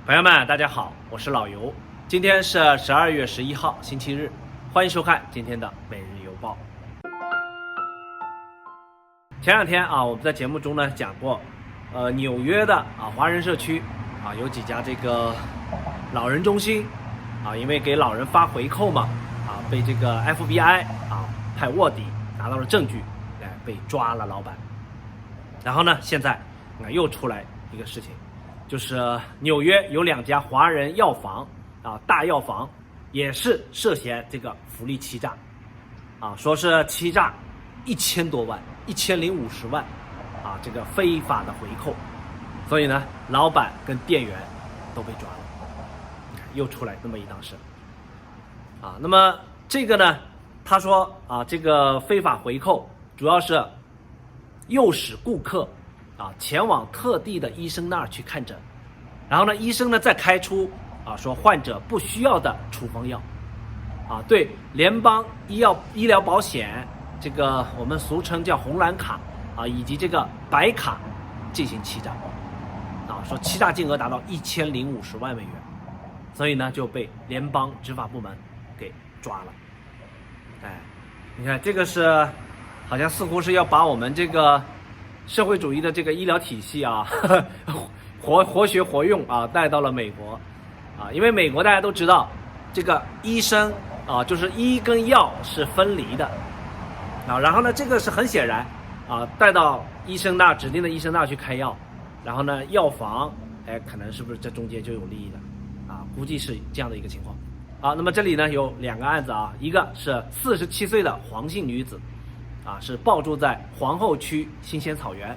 朋友们，大家好，我是老游。今天是12月11号，星期日，欢迎收看今天的每日邮报。前两天我们在节目中呢讲过，纽约的华人社区有几家这个老人中心因为给老人发回扣嘛被这个 FBI 派卧底拿到了证据，被抓了老板。然后呢，现在又出来一个事情。就是纽约有2家华人药房大药房也是涉嫌这个福利欺诈说是欺诈1000多万1050万这个非法的回扣，所以呢老板跟店员都被抓了，又出来这么一档事那么这个呢，他说这个非法回扣主要是诱使顾客前往特地的医生那儿去看诊，然后呢，医生呢再开出说患者不需要的处方药，对联邦医疗保险这个我们俗称叫红蓝卡以及这个白卡进行欺诈说欺诈金额达到1050万美元，所以呢就被联邦执法部门给抓了。你看这个是好像似乎是要把我们这个社会主义的这个医疗体系活学活用带到了美国因为美国大家都知道这个医生就是医跟药是分离的然后呢这个是很显然带到医生那指定的医生那去开药，然后呢药房可能是不是这中间就有利益的估计是这样的一个情况那么这里呢有2个案子一个是47岁的黄姓女子是抱住在皇后区新鲜草原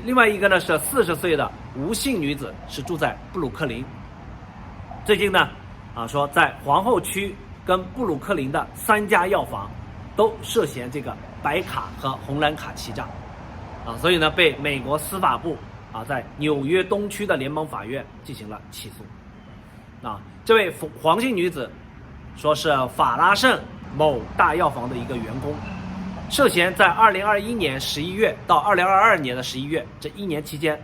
另外一个呢是40岁的吴姓女子，是住在布鲁克林。最近呢说在皇后区跟布鲁克林的3家药房都涉嫌这个白卡和红蓝卡欺诈所以呢被美国司法部在纽约东区的联邦法院进行了起诉这位黄姓女子说是法拉盛某大药房的一个员工，涉嫌在2021年11月到2022年的11月这1年期间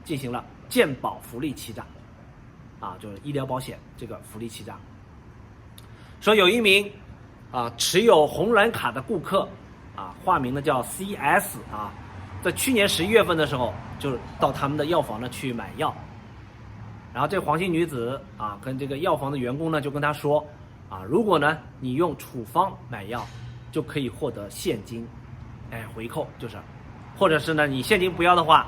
进行了健保福利欺诈就是医疗保险这个福利欺诈。说有一名持有红蓝卡的顾客化名呢叫 CS 在去年11月份的时候就到他们的药房呢去买药，然后这黄姓女子跟这个药房的员工呢就跟他说如果呢你用处方买药就可以获得现金回扣，就是或者是呢你现金不要的话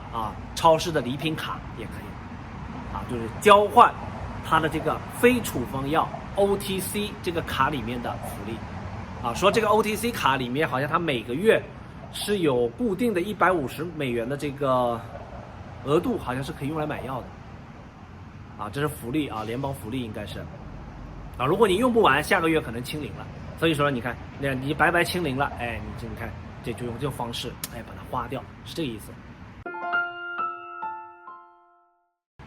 超市的礼品卡也可以就是交换他的这个非处方药 OTC 这个卡里面的福利说这个 OTC 卡里面好像他每个月是有固定的150美元的这个额度，好像是可以用来买药的这是福利联邦福利应该是如果你用不完下个月可能清零了，所以说你看你白白清零了你看这就用这种方式把它花掉，是这个意思。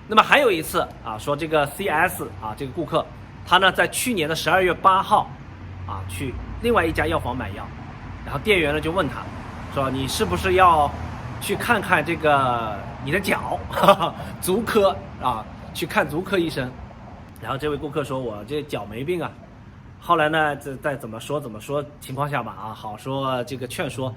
那么还有一次说这个 CS 这个顾客他呢在去年的12月8号去另外一家药房买药，然后店员呢就问他说你是不是要去看看这个你的脚足科去看足科医生，然后这位顾客说我这脚没病后来呢在怎么说情况下吧好说这个劝说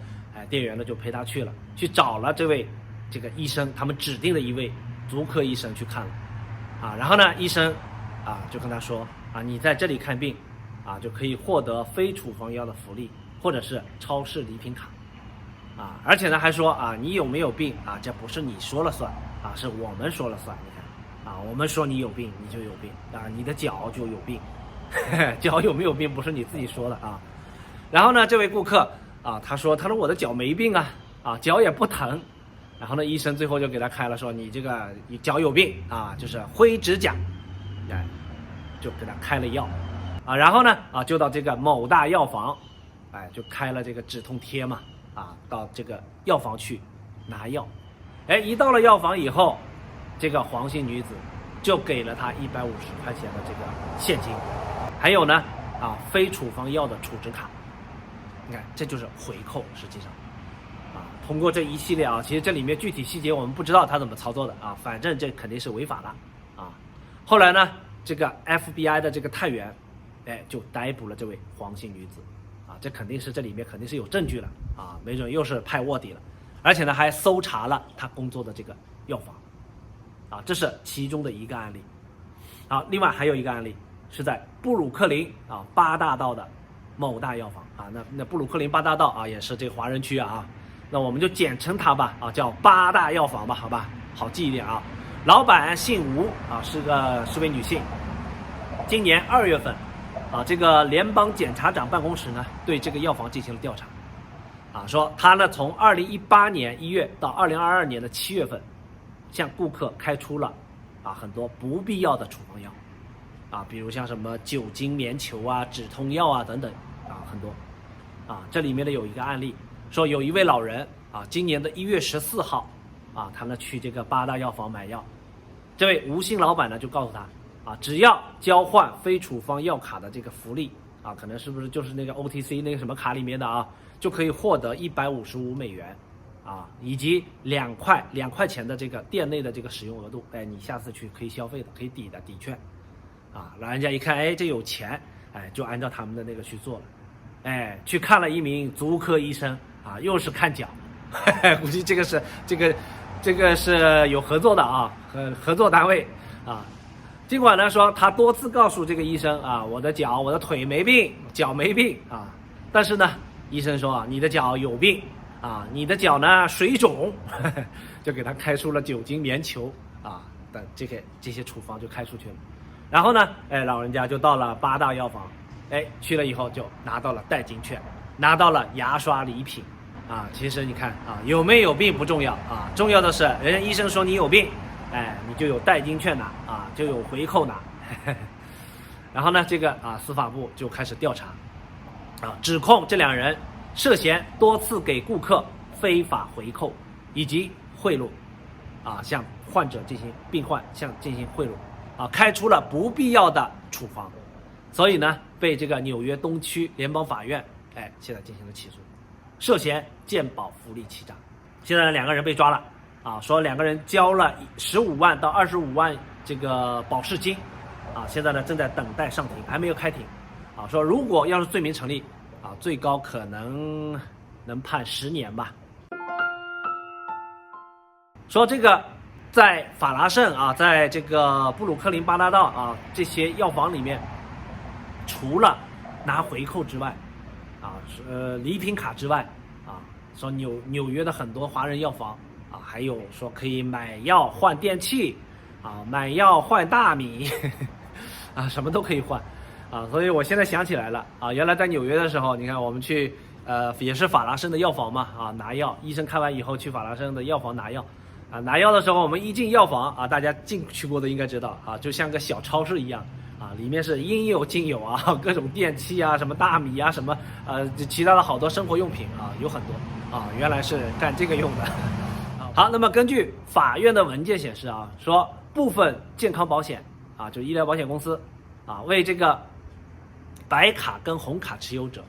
店员呢就陪他去找了这位这个医生，他们指定的一位足科医生去看了然后呢医生就跟他说你在这里看病就可以获得非处方药的福利或者是超市礼品卡而且呢还说你有没有病这不是你说了算是我们说了算，你看我们说你有病你就有病你的脚就有病脚有没有病不是你自己说的然后呢这位顾客他说我的脚没病脚也不疼，然后呢医生最后就给他开了说你这个你脚有病就是灰指甲就给他开了药然后呢就到这个某大药房就开了这个止痛贴嘛到这个药房去拿药一到了药房以后，这个黄姓女子就给了他150块钱的这个现金，还有呢非处方药的储值卡。你看这就是回扣，实际上通过这一系列其实这里面具体细节我们不知道他怎么操作的反正这肯定是违法了啊。后来呢，这个 FBI 的这个探员，就逮捕了这位黄姓女子，啊，这肯定是这里面肯定是有证据了啊，没准又是派卧底了，而且呢还搜查了他工作的这个药房，啊，这是其中的一个案例。好，另外还有一个案例是在布鲁克林啊8大道的某大药房啊，那布鲁克林8大道啊也是这个华人区啊，那我们就简称它吧啊，叫8大药房吧，好吧，好记一点啊。老板姓吴啊，是位女性。今年2月份啊，这个联邦检察长办公室呢对这个药房进行了调查，啊，说他呢从2018年1月到2022年的7月份，向顾客开出了啊很多不必要的处方药，啊，比如像什么酒精棉球啊、止痛药啊等等啊，很多。啊，这里面呢有一个案例，说有一位老人啊，今年的1月14号啊，他呢去这个8大药房买药，这位吴姓老板呢就告诉他啊，只要交换非处方药卡的这个福利啊，可能是不是就是那个 OTC 那个什么卡里面的啊，就可以获得155美元啊，以及2块钱的这个店内的这个使用额度，你下次去可以消费的，可以抵券啊。老人家一看，这有钱，就按照他们的那个去做了，去看了一名足科医生啊，又是看脚，估计这个是有合作的啊，合作单位啊。尽管呢说他多次告诉这个医生啊，我的脚我的腿没病，脚没病啊，但是呢医生说啊，你的脚有病啊，你的脚呢水肿，就给他开出了酒精棉球啊的这些处方就开出去了。然后呢老人家就到了8大药房，去了以后就拿到了代金券，拿到了牙刷礼品啊。其实你看啊，有没有病不重要啊，重要的是人家医生说你有病，你就有代金券拿啊，就有回扣拿。然后呢，这个司法部就开始调查啊，指控这2人涉嫌多次给顾客非法回扣以及贿赂啊，向病患进行贿赂啊，开出了不必要的处方，所以呢被这个纽约东区联邦法院现在进行了起诉，涉嫌健保福利欺诈。现在2个人被抓了啊，说2个人交了15万到25万这个保释金啊，现在呢正在等待上庭，还没有开庭啊。说如果要是罪名成立啊，最高可能能判10年吧。说这个在法拉盛啊，在这个布鲁克林8大道啊这些药房里面，除了拿回扣之外啊，礼品卡之外啊，说纽约的很多华人药房啊，还有说可以买药换电器啊，买药换大米啊，什么都可以换啊。所以我现在想起来了啊，原来在纽约的时候，你看我们去也是法拉盛的药房嘛啊，拿药，医生看完以后去法拉盛的药房拿药啊，拿药的时候我们一进药房啊，大家进去过的应该知道啊，就像个小超市一样啊，里面是应有尽有啊，各种电器啊，什么大米啊，什么其他的好多生活用品啊，有很多啊，原来是干这个用的。好，那么根据法院的文件显示啊，说部分健康保险啊，就是医疗保险公司啊，为这个白卡跟红卡持有者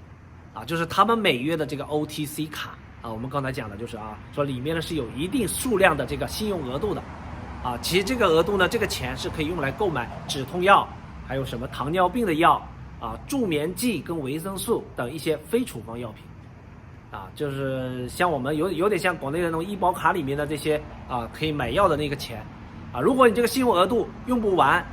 啊，就是他们每月的这个 OTC 卡啊，我们刚才讲的就是啊，说里面呢是有一定数量的这个信用额度的啊，其实这个额度呢，这个钱是可以用来购买止痛药，还有什么糖尿病的药啊、助眠剂跟维生素等一些非处方药品。啊，就是像我们有点像国内的那种医保卡里面的这些啊，可以买药的那个钱啊，如果你这个信用额度用不完，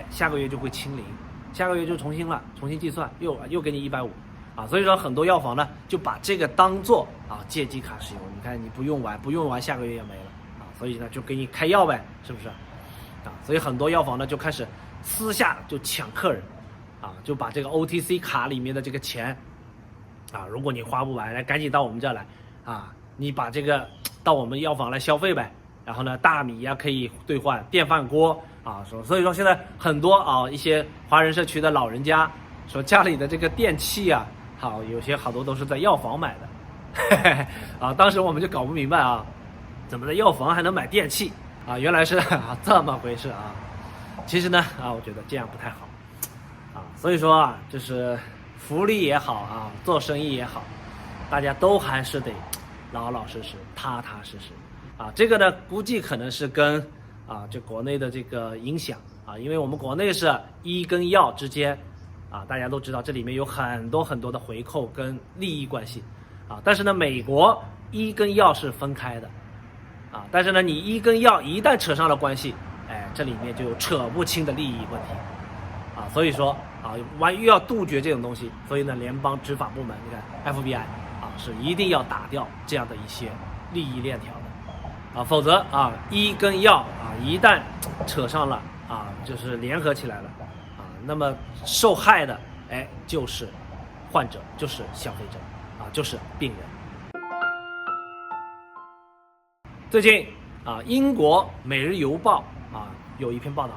下个月就会清零，下个月就重新计算，又给你150啊，所以说很多药房呢就把这个当做借记卡使用，你看你不用完下个月也没了啊，所以呢就给你开药呗，是不是啊？所以很多药房呢就开始私下就抢客人啊，就把这个 OTC 卡里面的这个钱啊，如果你花不完，赶紧到我们这儿来啊！你把这个到我们药房来消费呗。然后呢，大米可以兑换电饭锅啊。所以说现在很多一些华人社区的老人家说家里的这个电器有些好多都是在药房买的啊。当时我们就搞不明白啊，怎么在药房还能买电器啊？原来是这么回事啊。其实呢我觉得这样不太好啊。所以说就是福利也好做生意也好，大家都还是得老老实实踏踏实实啊。这个呢估计可能是跟啊这国内的这个影响啊，因为我们国内是医跟药之间啊，大家都知道这里面有很多很多的回扣跟利益关系啊，但是呢，美国医跟药是分开的啊，但是呢，你医跟药一旦扯上了关系，哎，这里面就有扯不清的利益问题啊，所以说啊，又要杜绝这种东西，所以呢，联邦执法部门你看 FBI 啊是一定要打掉这样的一些利益链条的啊，否则啊，医跟药啊一旦扯上了啊，就是联合起来了啊，那么受害的哎就是患者，就是消费者啊，就是病人。最近啊，英国《每日邮报》啊有一篇报道，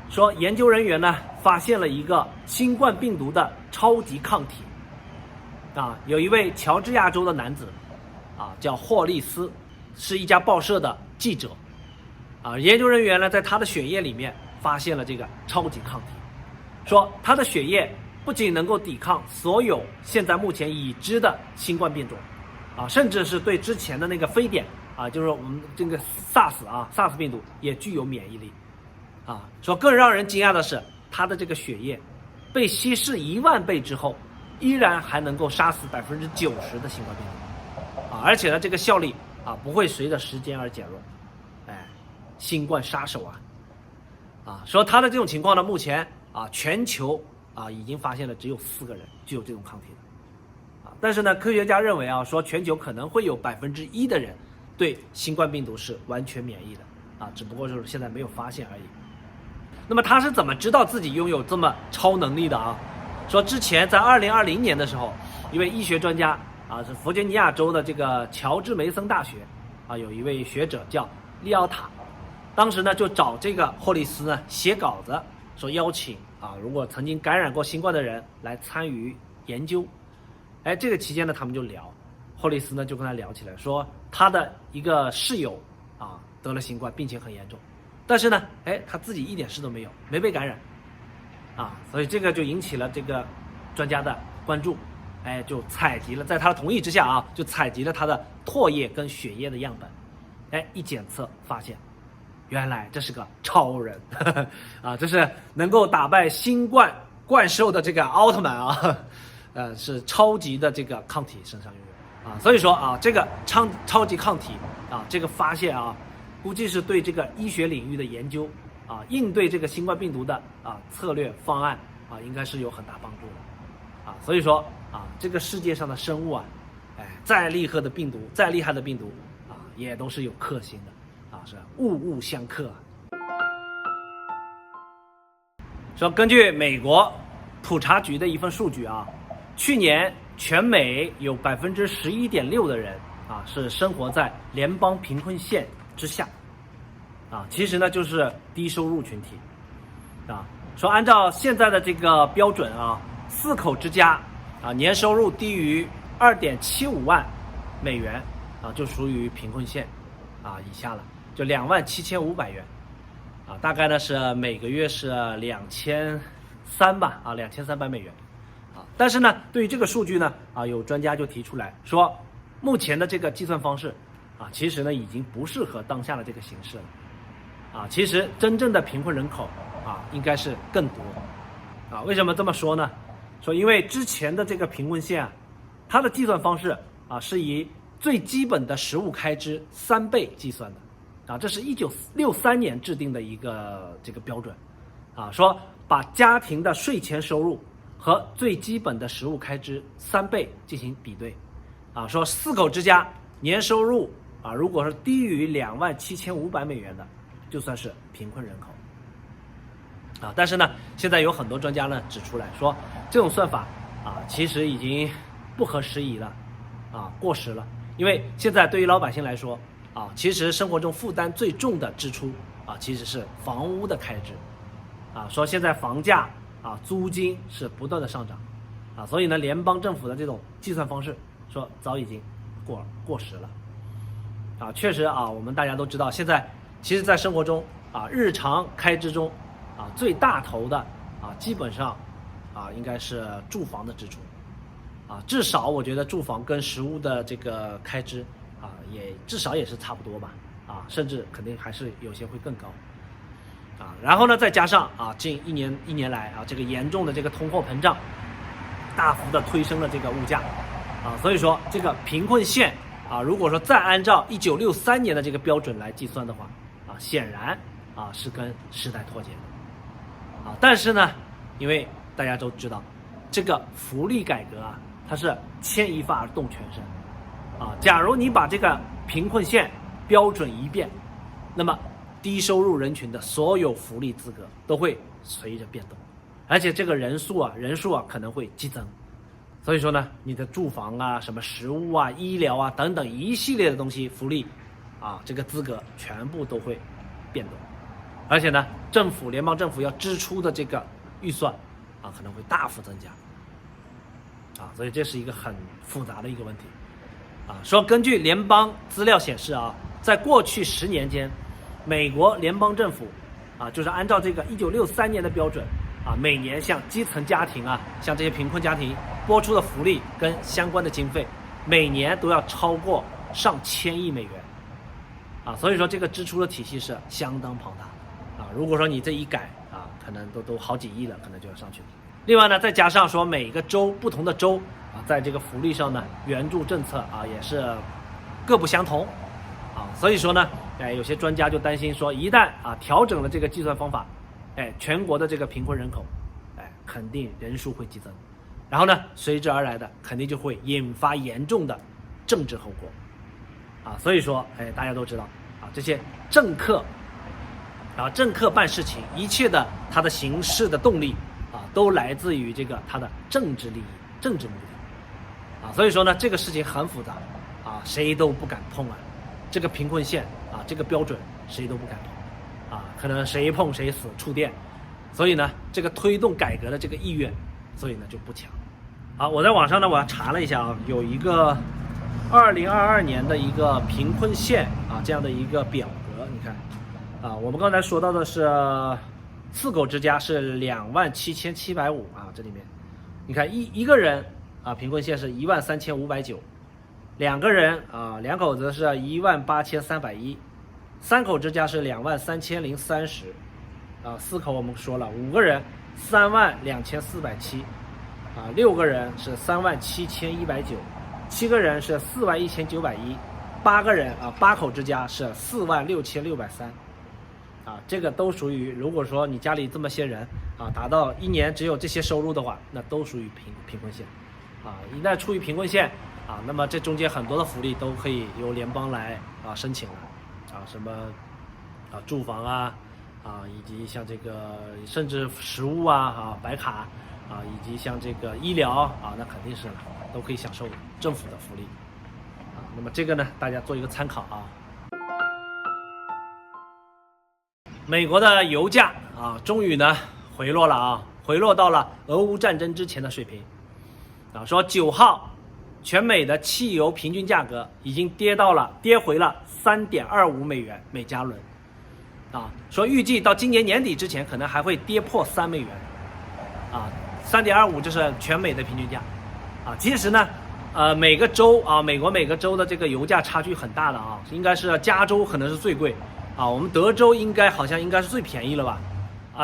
说研究人员呢发现了一个新冠病毒的超级抗体。啊，有一位乔治亚州的男子，啊叫霍利斯，是一家报社的记者。啊，研究人员呢在他的血液里面发现了这个超级抗体，说他的血液不仅能够抵抗所有现在目前已知的新冠变种，啊，甚至是对之前的那个非典。啊，就是我们这个 SARS 病毒也具有免疫力，啊，说更让人惊讶的是，他的这个血液被稀释10000倍之后，依然还能够杀死90%的新冠病毒，啊，而且呢，这个效力啊不会随着时间而减弱，哎，新冠杀手啊，啊，说他的这种情况呢，目前啊全球啊已经发现了只有4个人具有这种抗体的，啊，但是呢，科学家认为啊，说全球可能会有1%的人对新冠病毒是完全免疫的啊，只不过就是现在没有发现而已。那么他是怎么知道自己拥有这么超能力的啊？说之前在2020年的时候，一位医学专家啊，是弗吉尼亚州的这个乔治梅森大学啊，有一位学者叫利奥塔，当时呢就找这个霍利斯呢写稿子，说邀请啊，如果曾经感染过新冠的人来参与研究。哎，这个期间呢，他们就聊。霍利斯呢就跟他聊起来，说他的一个室友啊得了新冠，并且很严重，但是呢，哎，他自己一点事都没有，没被感染，啊，所以这个就引起了这个专家的关注，哎，就采集了，在他的同意之下啊，就采集了他的唾液跟血液的样本，哎，一检测发现，原来这是个超人，啊，这是能够打败新冠怪兽的这个奥特曼啊，是超级的这个抗体身上拥有。啊，所以说啊，这个超级抗体啊，这个发现啊，估计是对这个医学领域的研究啊，应对这个新冠病毒的啊策略方案啊，应该是有很大帮助的啊。所以说啊，这个世界上的生物啊，哎，再厉害的病毒啊，也都是有克星的啊，是物相克。说根据美国普查局的一份数据啊，去年全美有11.6%的人啊是生活在联邦贫困线之下，啊，其实呢就是低收入群体，啊，说按照现在的这个标准啊，4口之家啊年收入低于2.75万美元啊就属于贫困线啊以下了，就27500元，啊，大概呢是每个月是2300吧，啊，2300美元。但是呢，对于这个数据呢，啊，有专家就提出来说，目前的这个计算方式，啊，其实呢已经不适合当下的这个形势了，啊，其实真正的贫困人口啊应该是更多，啊，为什么这么说呢？说因为之前的这个贫困线啊，它的计算方式啊是以最基本的食物开支3倍计算的，啊，这是1963年制定的一个这个标准，啊，说把家庭的税前收入和最基本的食物开支3倍进行比对，啊，说4口之家年收入啊，如果是低于27500美元的，就算是贫困人口，啊，但是呢，现在有很多专家呢指出来说，这种算法啊，其实已经不合时宜了，啊，过时了，因为现在对于老百姓来说，啊，其实生活中负担最重的支出啊，其实是房屋的开支，啊，说现在房价啊，租金是不断的上涨，啊，所以呢，联邦政府的这种计算方式，说早已经过时了，啊，确实啊，我们大家都知道，现在其实，在生活中啊，日常开支中，啊，最大头的啊，基本上啊，应该是住房的支出，啊，至少我觉得住房跟食物的这个开支啊，也至少也是差不多吧，啊，甚至肯定还是有些会更高，然后呢再加上近一年来这个严重的这个通货膨胀，大幅的推升了这个物价所以说这个贫困线如果说再按照1963年的这个标准来计算的话显然是跟时代脱节的但是呢，因为大家都知道这个福利改革它是牵一发而动全身假如你把这个贫困线标准一变，那么低收入人群的所有福利资格都会随着变动，而且这个人数可能会激增。所以说呢，你的住房什么食物医疗等等一系列的东西福利这个资格全部都会变动，而且呢，联邦政府要支出的这个预算可能会大幅增加所以这是一个很复杂的一个问题说根据联邦资料显示在过去10年间，美国联邦政府就是按照这个1963年的标准每年向基层家庭像这些贫困家庭拨出的福利跟相关的经费，每年都要超过上千亿美元所以说这个支出的体系是相当庞大如果说你这一改可能都好几亿了，可能就要上去了。另外呢，再加上说每一个州不同的州在这个福利上呢，援助政策也是各不相同所以说呢有些专家就担心说，一旦调整了这个计算方法，全国的这个贫困人口肯定人数会激增，然后呢随之而来的肯定就会引发严重的政治后果所以说大家都知道这些政客办事情，一切的他的行事的动力都来自于这个他的政治利益、政治目的所以说呢这个事情很复杂谁都不敢碰这个贫困线这个标准谁都不敢碰可能谁碰谁死触电，所以呢这个推动改革的这个意愿，所以呢就不强我在网上呢我查了一下有一个2022年的一个贫困线这样的一个表格，你看我们刚才说到的是4口之家是27750这里面你看一个人贫困线是13590，两个人两口子是18310，3口之家是230304口我们说了5个人32470，6个人是37190，7个人是41910，8个人8口之家是46630这个都属于，如果说你家里这么些人达到一年只有这些收入的话，那都属于贫困线一旦处于贫困线那么这中间很多的福利都可以由联邦来申请了什么住房以及像这个甚至食物白卡以及像这个医疗那肯定是都可以享受政府的福利那么这个呢大家做一个参考美国的油价终于呢回落了回落到了俄乌战争之前的水平说9号全美的汽油平均价格已经跌回了3.25美元每加仑说预计到今年年底之前可能还会跌破3美元3.25就是全美的平均价其实呢每个州美国每个州的这个油价差距很大的应该是加州可能是最贵我们德州应该是最便宜了吧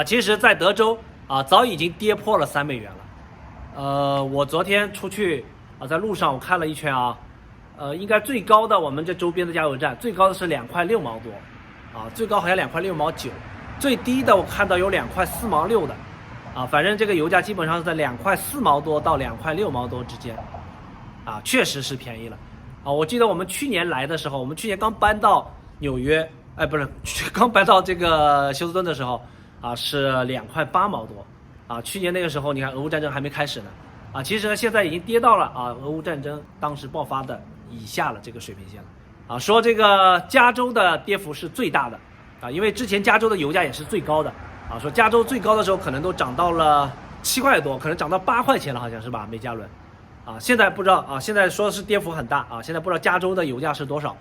其实在德州早已经跌破了3美元了我昨天出去在路上我看了一圈应该最高的我们这周边的加油站最高的是2块6毛多最高好像2块6毛9，最低的我看到有2块4毛6的反正这个油价基本上是在2块4毛多到2块6毛多之间确实是便宜了我记得我们去年来的时候，我们去年刚搬到纽约不是刚搬到这个休斯顿的时候是2块8毛多去年那个时候你看俄乌战争还没开始呢其实呢现在已经跌到了俄乌战争当时爆发的以下了这个水平线了说这个加州的跌幅是最大的因为之前加州的油价也是最高的说加州最高的时候可能都涨到了7块多，可能涨到8块钱了，好像是吧每加仑现在不知道现在说是跌幅很大现在不知道加州的油价是多少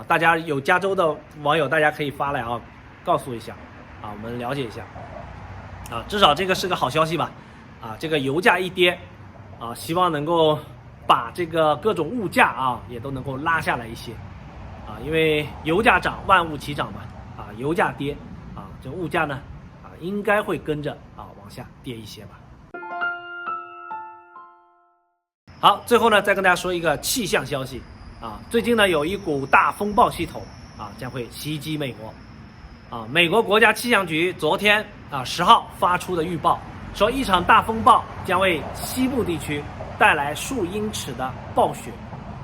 大家有加州的网友大家可以发来告诉一下我们了解一下至少这个是个好消息吧这个油价一跌希望能够把这个各种物价也都能够拉下来一些因为油价涨万物齐涨嘛油价跌这物价呢应该会跟着往下跌一些吧。好，最后呢再跟大家说一个气象消息最近呢有一股大风暴系统将会袭击美国美国国家气象局昨天10号发出的预报，说一场大风暴将为西部地区带来数英尺的暴雪，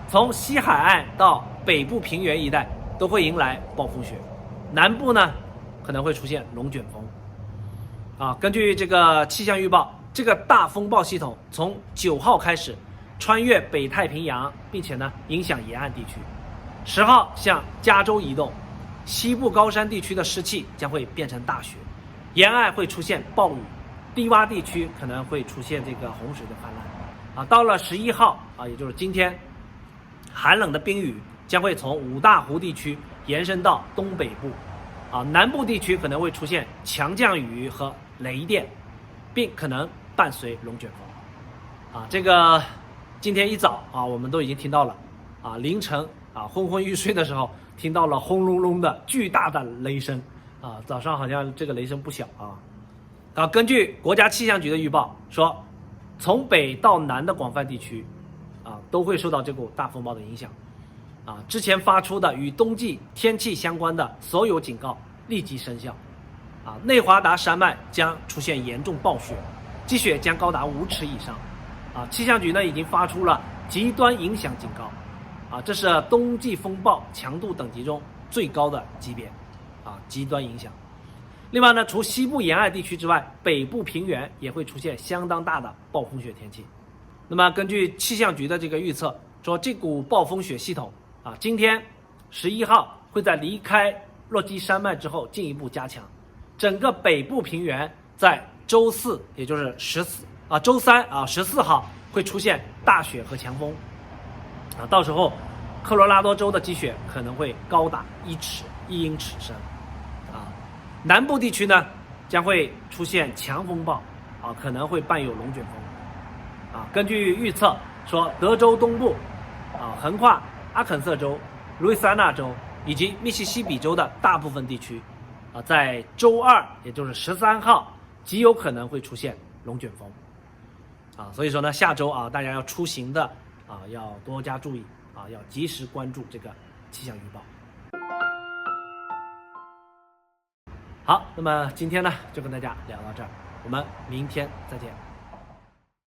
从西海岸到北部平原一带都会迎来暴风雪，南部呢可能会出现龙卷风根据这个气象预报，这个大风暴系统从9号开始穿越北太平洋，并且呢影响沿岸地区，10号向加州移动，西部高山地区的湿气将会变成大雪，沿岸会出现暴雨，低洼地区可能会出现这个洪水的泛滥到了11号也就是今天，寒冷的冰雨将会从五大湖地区延伸到东北部南部地区可能会出现强降雨和雷电，并可能伴随龙卷风这个今天一早我们都已经听到了凌晨昏昏欲睡的时候听到了轰隆隆的巨大的雷声早上好像这个雷声不小根据国家气象局的预报说，从北到南的广泛地区都会受到这股大风暴的影响之前发出的与冬季天气相关的所有警告立即生效内华达山脉将出现严重暴雪，积雪将高达5尺以上气象局呢已经发出了极端影响警告这是冬季风暴强度等级中最高的级别极端影响。另外呢，除西部沿岸地区之外，北部平原也会出现相当大的暴风雪天气。那么根据气象局的这个预测说，这股暴风雪系统今天11号会在离开落基山脉之后进一步加强，整个北部平原在周四也就是周三14号会出现大雪和强风到时候科罗拉多州的积雪可能会高达1英尺深南部地区呢将会出现强风暴可能会伴有龙卷风根据预测说，德州东部横跨阿肯色州、路易斯安那州以及密西西比州的大部分地区在周二也就是13号极有可能会出现龙卷风所以说呢，下周大家要出行的要多加注意要及时关注这个气象预报。好，那么今天呢就跟大家聊到这儿，我们明天再见。